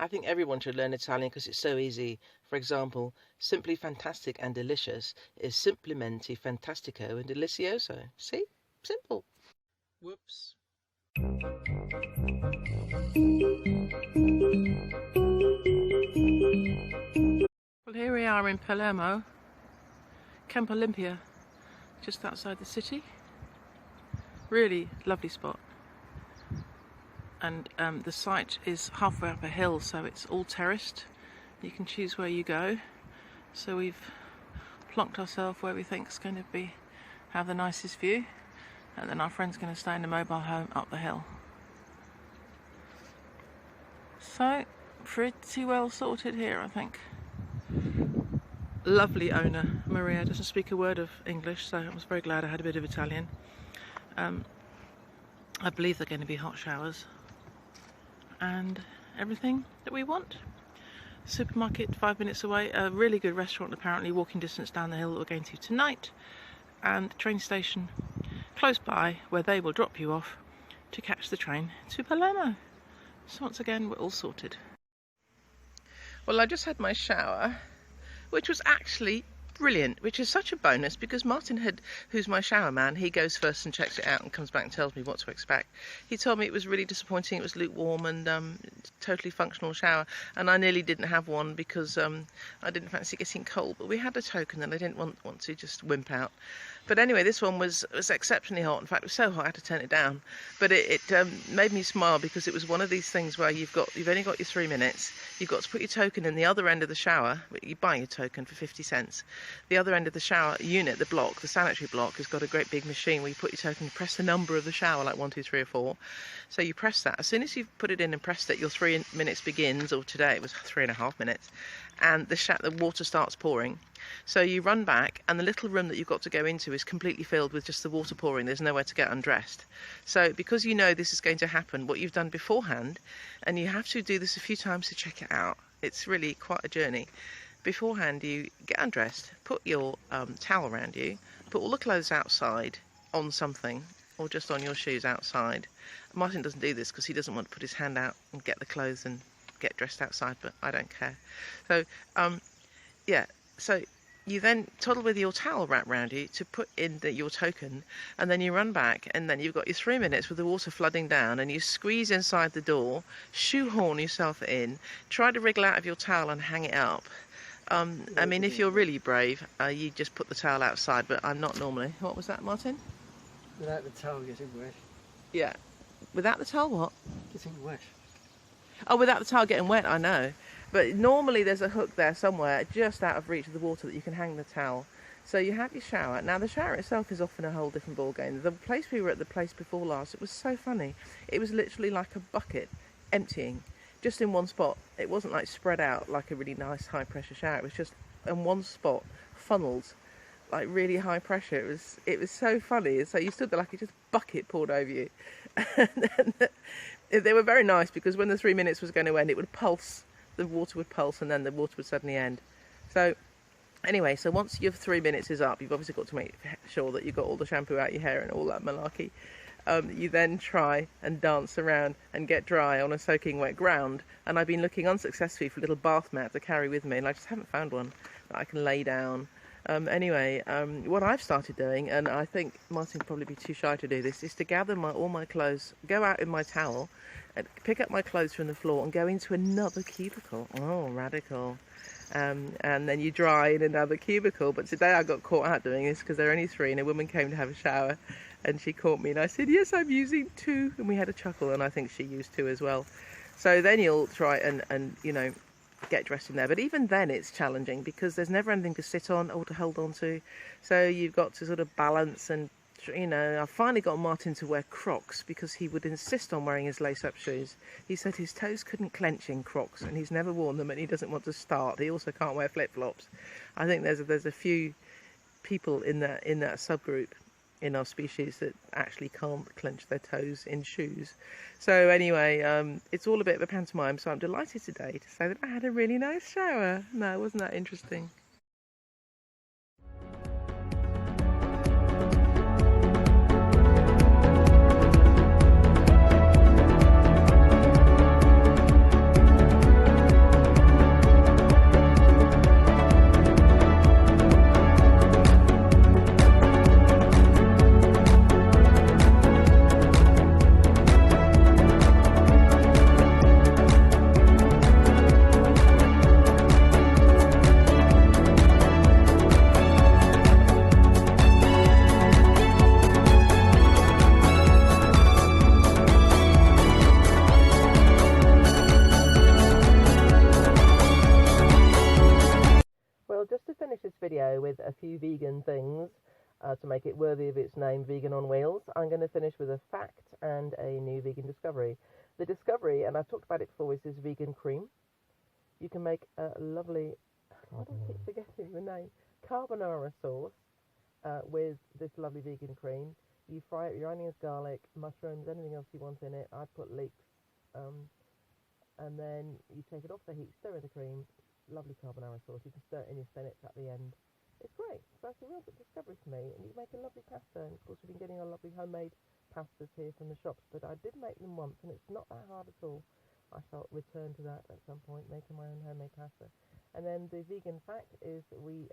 I think everyone should learn Italian because it's so easy. For example, simply fantastic and delicious is simplemente fantastico and delicioso. See? Simple. Whoops. Well, here we are in Palermo, Camp Olympia, just outside the city. Really lovely spot. And the site is halfway up a hill, so it's all terraced. You can choose where you go. So we've plonked ourselves where we think is going to have the nicest view, and then our friend's going to stay in the mobile home up the hill. So pretty well sorted here, I think. Lovely owner, Maria, doesn't speak a word of English, so I was very glad I had a bit of Italian. I believe they're going to be hot showers and everything that we want. Supermarket 5 minutes away, a really good restaurant apparently, walking distance down the hill that we're going to tonight, and train station close by where they will drop you off to catch the train to Palermo. So once again, we're all sorted. Well, I just had my shower, which was actually brilliant, which is such a bonus because Martin who's my shower man, he goes first and checks it out and comes back and tells me what to expect. He told me it was really disappointing, it was lukewarm and totally functional shower, and I nearly didn't have one because I didn't fancy getting cold, but we had a token and I didn't want to just wimp out. But anyway, this one was exceptionally hot. In fact, it was so hot I had to turn it down. But it made me smile because it was one of these things where you've only got your 3 minutes. You've got to put your token in the other end of the shower. You buy your token for 50 cents. The other end of the shower unit, the block, the sanitary block, has got a great big machine where you put your token, you press the number of the shower, like 1, 2, 3 or 4. So you press that. As soon as you've put it in and pressed it, your 3 minutes begins, or today it was 3.5 minutes, and the water starts pouring. So you run back, and the little room that you've got to go into is completely filled with just the water pouring. There's nowhere to get undressed. So because you know this is going to happen, what you've done beforehand, and you have to do this a few times to check it out, it's really quite a journey. Beforehand, you get undressed, put your towel around you, put all the clothes outside on something, or just on your shoes outside. Martin doesn't do this because he doesn't want to put his hand out and get the clothes and get dressed outside, but I don't care. So yeah, so you then toddle with your towel wrapped around you to put in your token, and then you run back, and then you've got your 3 minutes with the water flooding down, and you squeeze inside the door, shoehorn yourself in, try to wriggle out of your towel and hang it up. I mean, if you're really brave, you just put the towel outside, but I'm not normally. What was that, Martin? Without the towel getting wet. Yeah. Without the towel what? Getting wet. Oh, without the towel getting wet, I know. But normally there's a hook there somewhere, just out of reach of the water, that you can hang the towel. So you have your shower. Now, the shower itself is often a whole different ballgame. The place we were at, the place before last, it was so funny. It was literally like a bucket emptying, just in one spot. It wasn't like spread out like a really nice high pressure shower. It was just in one spot, funneled, like really high pressure. It was so funny. So you stood there like a just bucket poured over you. And they were very nice because when the 3 minutes was going to end, it would pulse. The water would pulse, and then the water would suddenly end. So anyway, so once your 3 minutes is up, you've obviously got to make sure that you've got all the shampoo out your hair and all that malarkey. You then try and dance around and get dry on a soaking wet ground. And I've been looking unsuccessfully for a little bath mat to carry with me, and I just haven't found one that I can lay down. Anyway, what I've started doing, and I think Martin would probably be too shy to do this, is to gather all my clothes, go out in my towel, and pick up my clothes from the floor and go into another cubicle. Oh, radical. And then you dry in another cubicle. But today I got caught out doing this because there are only 3, and a woman came to have a shower, and she caught me, and I said, yes, I'm using 2, and we had a chuckle, and I think she used 2 as well. So then you'll try and you know, get dressed in there. But even then it's challenging because there's never anything to sit on or to hold on to. So you've got to sort of balance, and you know, I finally got Martin to wear Crocs because he would insist on wearing his lace-up shoes. He said his toes couldn't clench in Crocs, and he's never worn them, and he doesn't want to start. He also can't wear flip-flops. I think there's a few people in that subgroup in our species that actually can't clench their toes in shoes. So anyway, it's all a bit of a pantomime, so I'm delighted today to say that I had a really nice shower. No, wasn't that interesting? video with a few vegan things to make it worthy of its name, Vegan on Wheels. I'm going to finish with a fact and a new vegan discovery. The discovery, and I've talked about it before, is this vegan cream. You can make a lovely, I keep forgetting the name, carbonara sauce with this lovely vegan cream. You fry it with your onions, garlic, mushrooms, anything else you want in it. I put leeks, and then you take it off the heat, stir in the cream. Lovely carbonara sauce. You can stir it in your spinach at the end. It's great. So that's a real good discovery for me. And you make a lovely pasta. And of course, we've been getting our lovely homemade pastas here from the shops, but I did make them once, and it's not that hard at all. I shall return to that at some point, making my own homemade pasta. And then the vegan fact is that we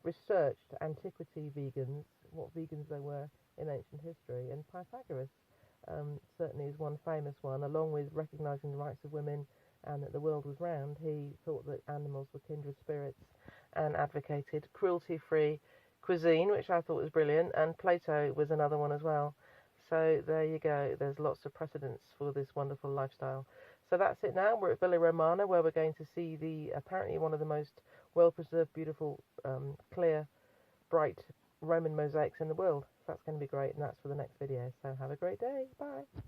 researched antiquity vegans, what vegans they were in ancient history, and Pythagoras certainly is one famous one, along with recognising the rights of women and that the world was round. He thought that animals were kindred spirits and advocated cruelty-free cuisine, which I thought was brilliant, and Plato was another one as well. So there you go, there's lots of precedents for this wonderful lifestyle. So that's it now. We're at Villa Romana, where we're going to see the apparently one of the most well-preserved, beautiful, clear, bright Roman mosaics in the world. So that's going to be great, and that's for the next video. So have a great day. Bye.